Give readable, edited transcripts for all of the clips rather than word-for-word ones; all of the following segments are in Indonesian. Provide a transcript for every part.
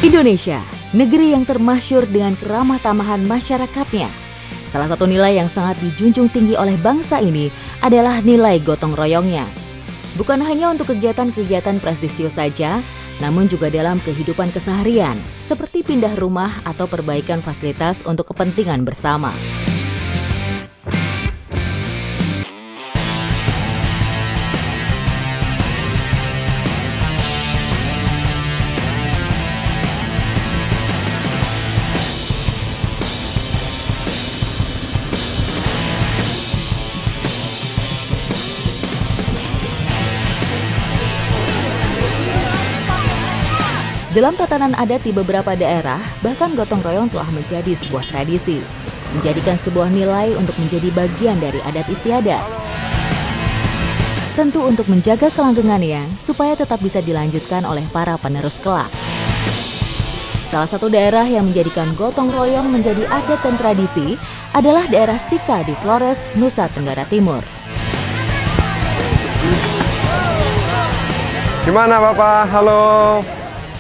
Indonesia, negeri yang termasyhur dengan keramah tamahan masyarakatnya. Salah satu nilai yang sangat dijunjung tinggi oleh bangsa ini adalah nilai gotong royongnya. Bukan hanya untuk kegiatan-kegiatan prestisius saja, namun juga dalam kehidupan keseharian, seperti pindah rumah atau perbaikan fasilitas untuk kepentingan bersama. Dalam tatanan adat di beberapa daerah, bahkan gotong royong telah menjadi sebuah tradisi, menjadikan sebuah nilai untuk menjadi bagian dari adat istiadat. Tentu untuk menjaga kelanggengannya supaya tetap bisa dilanjutkan oleh para penerus kelak. Salah satu daerah yang menjadikan gotong royong menjadi adat dan tradisi adalah daerah Sika di Flores, Nusa Tenggara Timur. Gimana Bapak? Halo.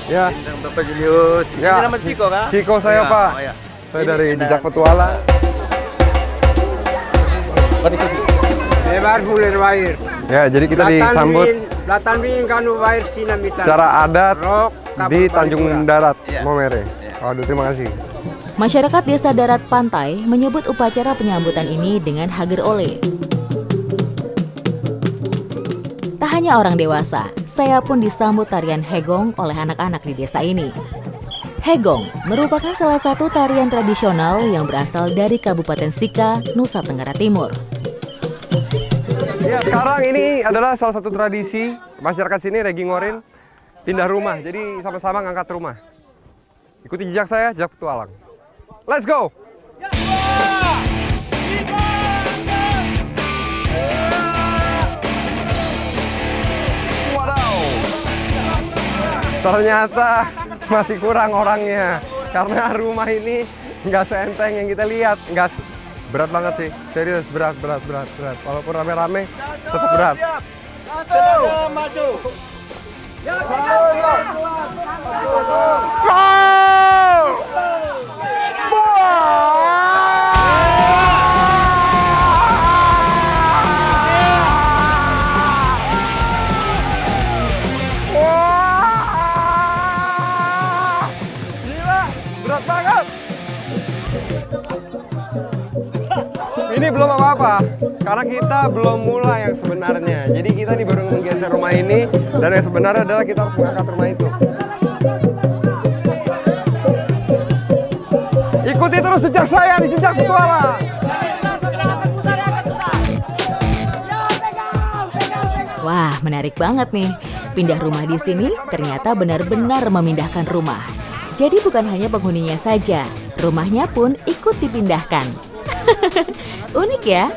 Ya, Bapak Julius. Ya. Ini nama Ciko kah? Ciko saya, Ya, Pak. oh ya. Saya Ini dari ada- Jejak Petualang. Lebar bulir wair. Ya, jadi kita disambut Latan bin kanu wair sina misal. secara adat Rok, di Tanjung Darat, Iya. Momere. Waduh, terima kasih. Masyarakat desa darat pantai menyebut upacara penyambutan ini dengan Hager Ole. Tak hanya orang dewasa, saya pun disambut tarian Hegong oleh anak-anak di desa ini. Hegong merupakan salah satu tarian tradisional yang berasal dari Kabupaten Sika, Nusa Tenggara Timur. Ya, sekarang ini adalah salah satu tradisi masyarakat sini Regi Ngorin pindah rumah. Jadi sama-sama ngangkat rumah. Ikuti jejak saya, Jejak Petualang. Let's go! Wadaw! Ternyata masih kurang orangnya karena rumah ini nggak seenteng yang kita lihat. Berat banget sih, serius berat. Walaupun rame-rame tetap berat. Maju. Gila, berat banget. Ini belum apa-apa, karena kita belum mulai yang sebenarnya. Jadi kita nih baru menggeser rumah ini, dan yang sebenarnya adalah kita harus mengangkat rumah itu. Ikuti terus jejak saya di Jejak Petualang. Wah, menarik banget nih. Pindah rumah di sini ternyata benar-benar memindahkan rumah. Jadi bukan hanya penghuninya saja, rumahnya pun ikut dipindahkan. Unik ya?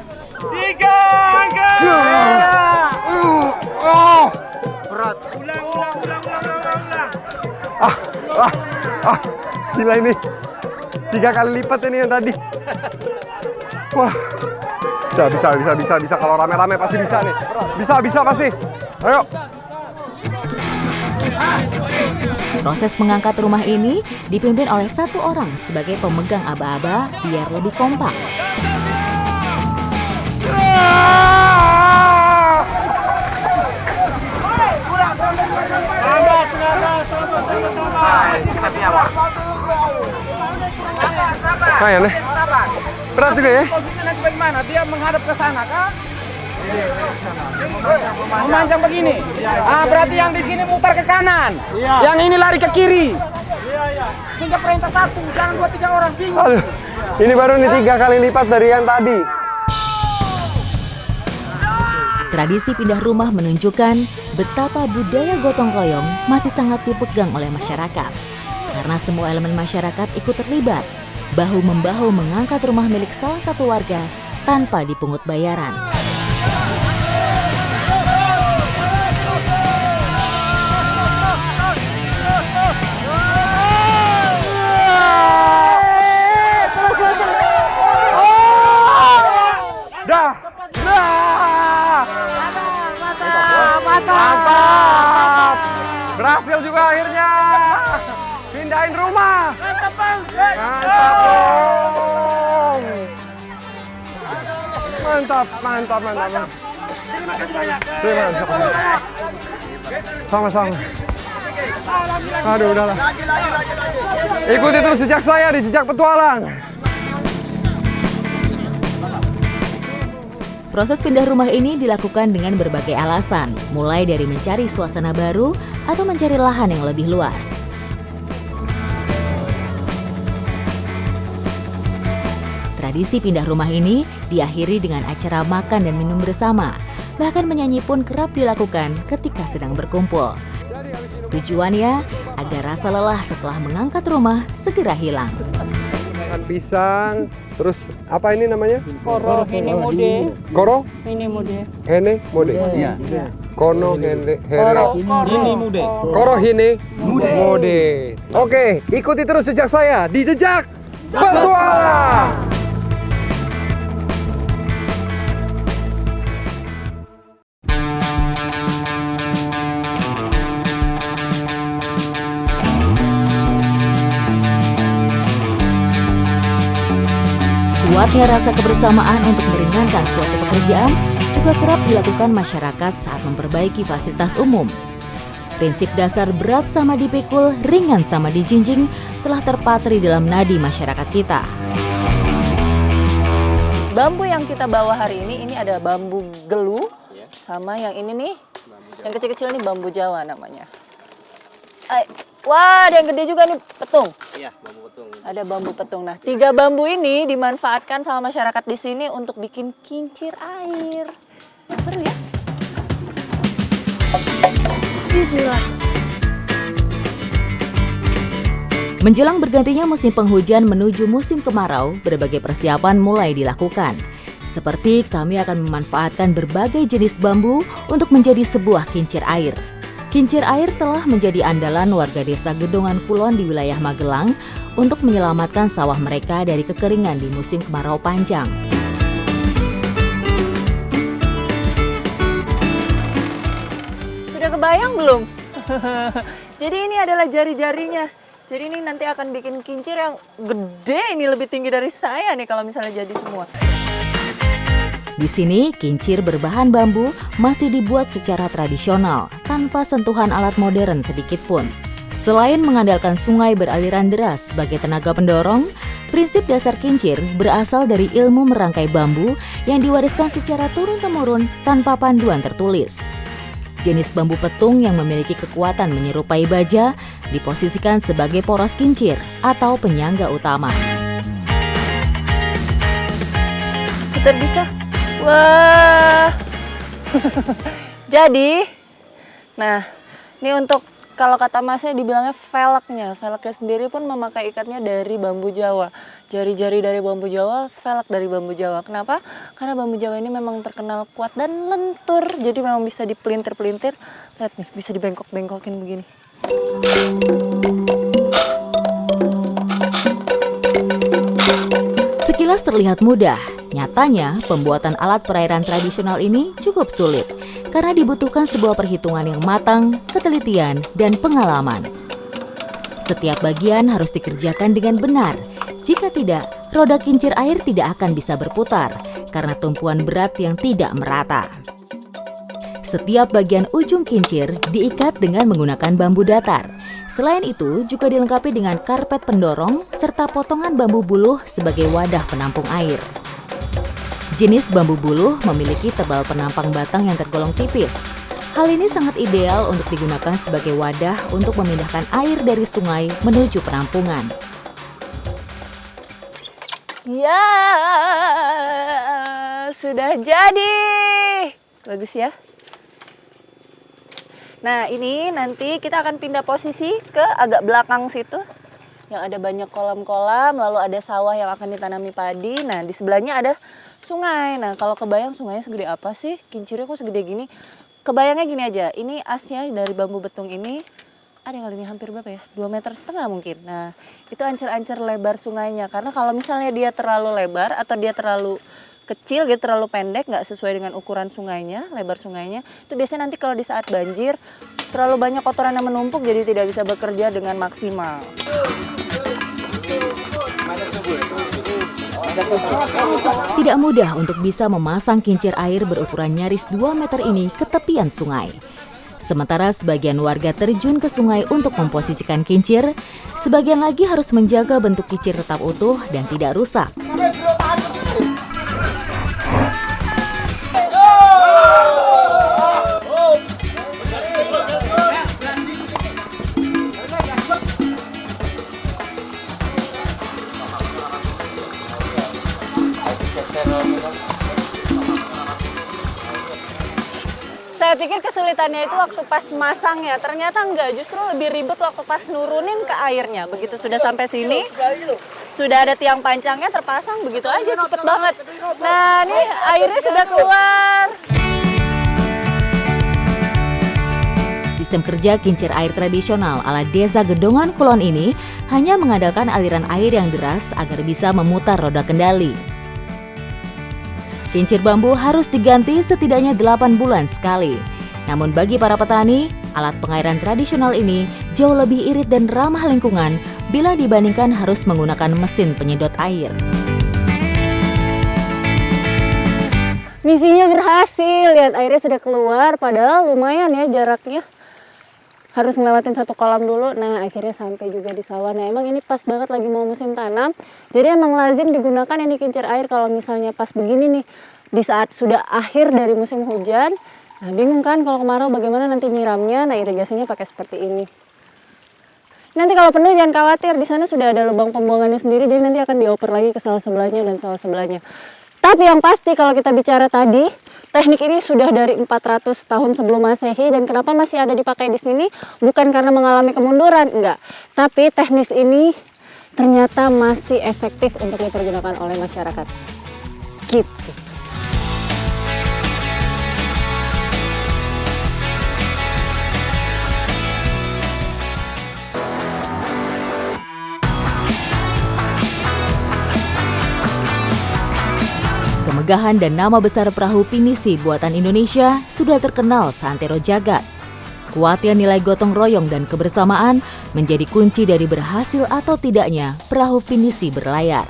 Berat. Gila ini, 3 kali lipat ini yang tadi. Wah, bisa. Kalau rame-rame pasti bisa nih. Bisa pasti. Ayo. Proses mengangkat rumah ini dipimpin oleh satu orang sebagai pemegang aba-aba biar lebih kompak. Kayak nih. Berat juga ya. Posisinya bagaimana? Dia menghadap ke sana kah? Memanjang begini. Berarti yang di sini mutar ke kanan. Yang ini lari ke kiri. Sehingga perintah satu, jangan 2-3 orang bingung. Aduh, ini baru nih 3 kali lipat dari yang tadi. Tradisi pindah rumah menunjukkan betapa budaya gotong royong masih sangat dipegang oleh masyarakat. Karena semua elemen masyarakat ikut terlibat, bahu-membahu mengangkat rumah milik salah satu warga tanpa dipungut bayaran. Mantap! Berhasil juga akhirnya. Pindahin Mantap, mantap, mantap, mantap. Terima kasih. Sama-sama. Aduh, udahlah. Ikuti terus jejak saya di Jejak Petualang. Proses pindah rumah ini dilakukan dengan berbagai alasan, mulai dari mencari suasana baru atau mencari lahan yang lebih luas. Tradisi pindah rumah ini diakhiri dengan acara makan dan minum bersama. Bahkan menyanyi pun kerap dilakukan ketika sedang berkumpul. Tujuannya agar rasa lelah setelah mengangkat rumah segera hilang. Makan pisang, terus apa ini namanya? Koro ini mode. Koro? Ini mode. Hene? Mode? Iya. Kono, hene, here. Ini mude. Koro, hine, mode. Oke, ikuti terus jejak saya di Jejak Petualang. Kuatnya rasa kebersamaan untuk meringankan suatu pekerjaan juga kerap dilakukan masyarakat saat memperbaiki fasilitas umum. Prinsip dasar berat sama dipikul, ringan sama dijinjing telah terpatri dalam nadi masyarakat kita. Bambu yang kita bawa hari ini ada bambu gelu, sama yang ini nih, yang kecil-kecil nih bambu Jawa namanya. Wah, ada yang gede juga nih, petung. Iya, bambu petung. Ada bambu petung. Nah, 3 bambu ini dimanfaatkan sama masyarakat di sini untuk bikin kincir air. Seru ya? Bismillah. Menjelang bergantinya musim penghujan menuju musim kemarau, berbagai persiapan mulai dilakukan. Seperti kami akan memanfaatkan berbagai jenis bambu untuk menjadi sebuah kincir air. Kincir air telah menjadi andalan warga desa Gedongan Kulon di wilayah Magelang untuk menyelamatkan sawah mereka dari kekeringan di musim kemarau panjang. Sudah kebayang belum? Jadi ini adalah jari-jarinya. Jadi ini nanti akan bikin kincir yang gede, ini lebih tinggi dari saya nih kalau misalnya jadi semua. Di sini, kincir berbahan bambu masih dibuat secara tradisional, tanpa sentuhan alat modern sedikit pun. Selain mengandalkan sungai beraliran deras sebagai tenaga pendorong, prinsip dasar kincir berasal dari ilmu merangkai bambu yang diwariskan secara turun-temurun tanpa panduan tertulis. Jenis bambu petung yang memiliki kekuatan menyerupai baja diposisikan sebagai poros kincir atau penyangga utama. Putar bisa? Wah. Jadi, nah ini untuk kalau kata masnya dibilangnya velgnya. Velgnya sendiri pun memakai ikatnya dari bambu Jawa. Jari-jari dari bambu Jawa, velg dari bambu Jawa. Kenapa? Karena bambu Jawa ini memang terkenal kuat dan lentur. Jadi memang bisa dipelintir-pelintir. Lihat nih, bisa dibengkok-bengkokin begini. Sekilas terlihat mudah, nyatanya pembuatan alat perairan tradisional ini cukup sulit karena dibutuhkan sebuah perhitungan yang matang, ketelitian, dan pengalaman. Setiap bagian harus dikerjakan dengan benar. Jika tidak, roda kincir air tidak akan bisa berputar karena tumpuan berat yang tidak merata. Setiap bagian ujung kincir diikat dengan menggunakan bambu datar. Selain itu, juga dilengkapi dengan karpet pendorong serta potongan bambu buluh sebagai wadah penampung air. Jenis bambu buluh memiliki tebal penampang batang yang tergolong tipis. Hal ini sangat ideal untuk digunakan sebagai wadah untuk memindahkan air dari sungai menuju penampungan. Ya, sudah jadi. Bagus ya. Nah, ini nanti kita akan pindah posisi ke agak belakang situ. Yang ada banyak kolam-kolam, lalu ada sawah yang akan ditanami padi. Nah, di sebelahnya ada sungai. Nah, kalau kebayang sungainya segede apa sih? Kincirnya kok segede gini? Kebayangnya gini aja, ini asnya dari bambu betung ini, ada yang kali ini hampir berapa ya? 2,5 meter mungkin. Nah, itu ancer-ancer lebar sungainya. Karena kalau misalnya dia terlalu lebar atau dia terlalu kecil gitu, terlalu pendek, nggak sesuai dengan ukuran sungainya, lebar sungainya, itu biasanya nanti kalau di saat banjir terlalu banyak kotoran yang menumpuk jadi tidak bisa bekerja dengan maksimal. Tidak mudah untuk bisa memasang kincir air berukuran nyaris 2 meter ini ke tepian sungai. Sementara sebagian warga terjun ke sungai untuk memposisikan kincir, sebagian lagi harus menjaga bentuk kincir tetap utuh dan tidak rusak. Saya pikir kesulitannya itu waktu pas masang ya, ternyata enggak, justru lebih ribet waktu pas nurunin ke airnya. Begitu sudah sampai sini, sudah ada tiang pancangnya terpasang, begitu aja cepet banget. Nah, nih airnya sudah keluar. Sistem kerja kincir air tradisional ala Desa Gedongan Kulon ini hanya mengandalkan aliran air yang deras agar bisa memutar roda kendali. Kincir bambu harus diganti setidaknya 8 bulan sekali. Namun bagi para petani, alat pengairan tradisional ini jauh lebih irit dan ramah lingkungan bila dibandingkan harus menggunakan mesin penyedot air. Misinya berhasil, lihat airnya sudah keluar, padahal lumayan ya jaraknya. Harus ngelewatin satu kolam dulu, nah akhirnya sampai juga di sawah. Nah emang ini pas banget lagi mau musim tanam, jadi emang lazim digunakan ini kincir air kalau misalnya pas begini nih, di saat sudah akhir dari musim hujan. Nah bingung kan kalau kemarau bagaimana nanti nyiramnya, nah irigasinya pakai seperti ini. Nanti kalau penuh jangan khawatir, di sana sudah ada lubang pembuangannya sendiri, jadi nanti akan dioper lagi ke sawah sebelahnya dan sawah sebelahnya. Tapi yang pasti kalau kita bicara tadi, teknik ini sudah dari 400 tahun sebelum Masehi, dan kenapa masih ada dipakai di sini? Bukan karena mengalami kemunduran, enggak. Tapi teknis ini ternyata masih efektif untuk dipergunakan oleh masyarakat. Gitu. Kemegahan dan nama besar perahu pinisi buatan Indonesia sudah terkenal seantero jagat. Kuatnya nilai gotong royong dan kebersamaan menjadi kunci dari berhasil atau tidaknya perahu pinisi berlayar.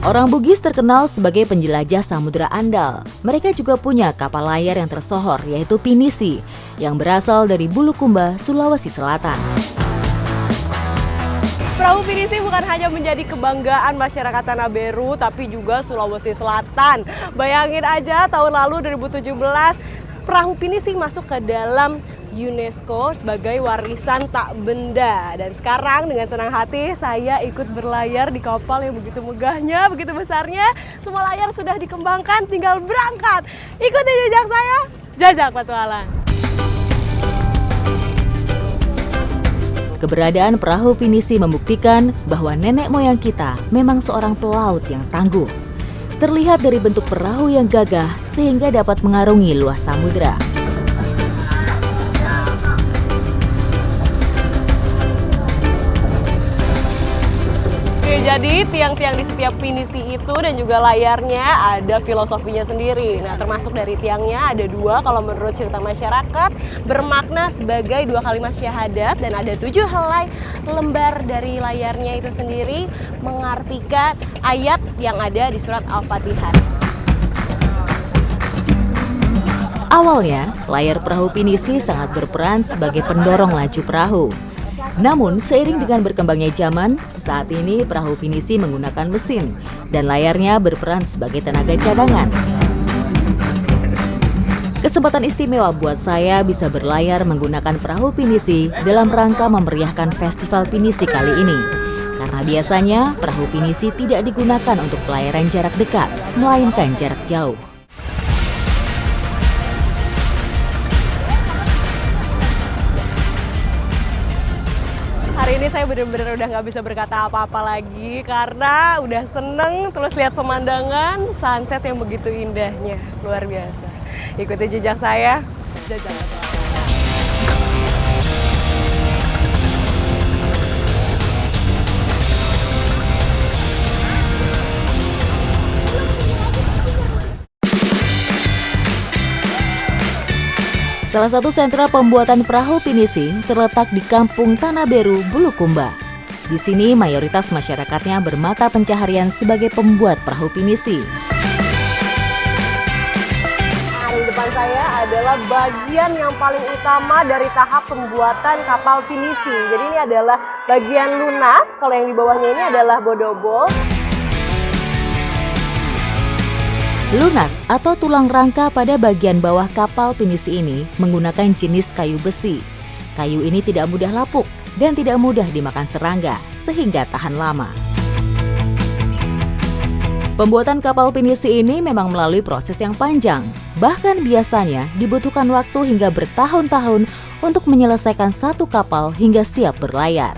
Orang Bugis terkenal sebagai penjelajah samudera andal. Mereka juga punya kapal layar yang tersohor, yaitu pinisi, yang berasal dari Bulukumba, Sulawesi Selatan. Perahu pinisi bukan hanya menjadi kebanggaan masyarakat Tanah Beru, tapi juga Sulawesi Selatan. Bayangin aja tahun lalu 2017, perahu pinisi masuk ke dalam UNESCO sebagai warisan tak benda. Dan sekarang dengan senang hati saya ikut berlayar di kapal yang begitu megahnya, begitu besarnya. Semua layar sudah dikembangkan, tinggal berangkat. Ikuti jejak saya, Jajak Petualang. Keberadaan perahu pinisi membuktikan bahwa nenek moyang kita memang seorang pelaut yang tangguh. Terlihat dari bentuk perahu yang gagah sehingga dapat mengarungi luas samudera. Oke, jadi tiang-tiang di setiap pinisi itu dan juga layarnya ada filosofinya sendiri. Nah, termasuk dari tiangnya ada 2 kalau menurut cerita masyarakat, bermakna sebagai 2 kalimat syahadat, dan ada 7 helai lembar dari layarnya itu sendiri mengartikan ayat yang ada di surat Al-Fatihah. Awalnya, layar perahu pinisi sangat berperan sebagai pendorong laju perahu. Namun, seiring dengan berkembangnya zaman, saat ini perahu pinisi menggunakan mesin dan layarnya berperan sebagai tenaga cadangan. Kesempatan istimewa buat saya bisa berlayar menggunakan perahu pinisi dalam rangka memeriahkan festival pinisi kali ini. Karena biasanya perahu pinisi tidak digunakan untuk pelayaran jarak dekat, melainkan jarak jauh. Hari ini saya benar-benar udah nggak bisa berkata apa-apa lagi karena udah seneng terus lihat pemandangan sunset yang begitu indahnya, luar biasa. Ikuti jejak saya, Jajak Petualang. Salah satu sentra pembuatan perahu pinisi terletak di Kampung Tanah Beru, Bulukumba. Di sini mayoritas masyarakatnya bermata pencaharian sebagai pembuat perahu pinisi. Nah, di depan saya adalah bagian yang paling utama dari tahap pembuatan kapal pinisi. Jadi ini adalah bagian lunas, kalau yang di bawahnya ini adalah bodobol. Lunas atau tulang rangka pada bagian bawah kapal pinisi ini menggunakan jenis kayu besi. Kayu ini tidak mudah lapuk dan tidak mudah dimakan serangga, sehingga tahan lama. Pembuatan kapal pinisi ini memang melalui proses yang panjang. Bahkan biasanya dibutuhkan waktu hingga bertahun-tahun untuk menyelesaikan satu kapal hingga siap berlayar.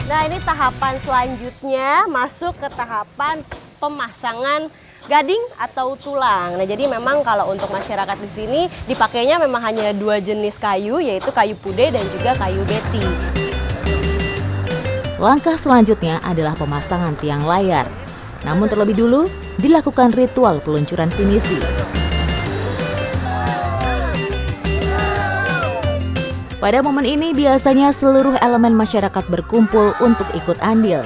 Nah, ini tahapan selanjutnya masuk ke tahapan pemasangan gading atau tulang. Nah, jadi memang kalau untuk masyarakat di sini dipakainya memang hanya dua jenis kayu, yaitu kayu pude dan juga kayu beti. Langkah selanjutnya adalah pemasangan tiang layar. Namun terlebih dulu dilakukan ritual peluncuran pinisi. Pada momen ini biasanya seluruh elemen masyarakat berkumpul untuk ikut andil.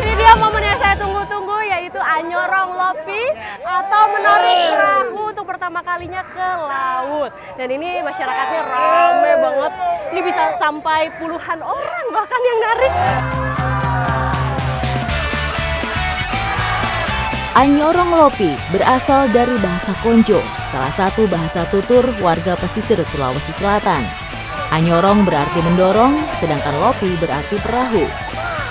Ini dia momen yang saya tunggu-tunggu, yaitu anyorong lopi atau menarik perahu untuk pertama kalinya ke laut. Dan ini masyarakatnya rame banget. Ini bisa sampai puluhan orang bahkan yang narik. Anyorong lopi berasal dari bahasa Konjo, salah satu bahasa tutur warga pesisir Sulawesi Selatan. Anyorong berarti mendorong, sedangkan lopi berarti perahu.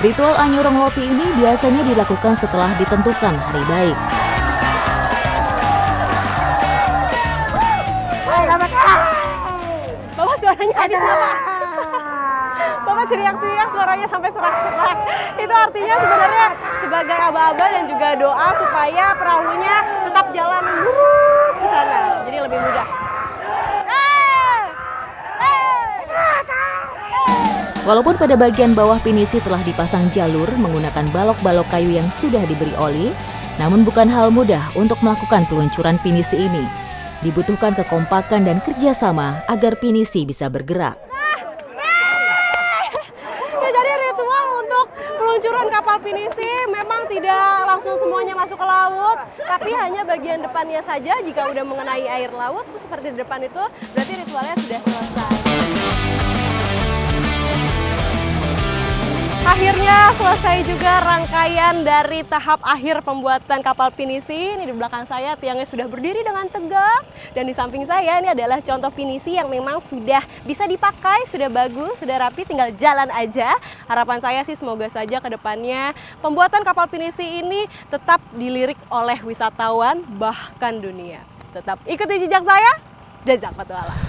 Ritual anyorong lopi ini biasanya dilakukan setelah ditentukan hari baik. Bapak suaranya ada apa? Bapak teriak-teriak suaranya sampai serak-serak. Itu artinya sebenarnya sebagai aba-aba dan juga doa supaya perahunya tetap jalan lurus ke sana. Jadi lebih mudah. Walaupun pada bagian bawah pinisi telah dipasang jalur menggunakan balok-balok kayu yang sudah diberi oli, namun bukan hal mudah untuk melakukan peluncuran pinisi ini. Dibutuhkan kekompakan dan kerjasama agar pinisi bisa bergerak. Ya, jadi ritual untuk peluncuran kapal pinisi memang tidak langsung semuanya masuk ke laut, tapi hanya bagian depannya saja. Jika udah mengenai air laut, tuh seperti di depan itu, berarti ritualnya sudah selesai. Akhirnya selesai juga rangkaian dari tahap akhir pembuatan kapal pinisi. Ini di belakang saya tiangnya sudah berdiri dengan tegak. Dan di samping saya ini adalah contoh pinisi yang memang sudah bisa dipakai, sudah bagus, sudah rapi, tinggal jalan aja. Harapan saya sih semoga saja ke depannya pembuatan kapal pinisi ini tetap dilirik oleh wisatawan bahkan dunia. Tetap ikuti jejak saya, Jajak Petualang.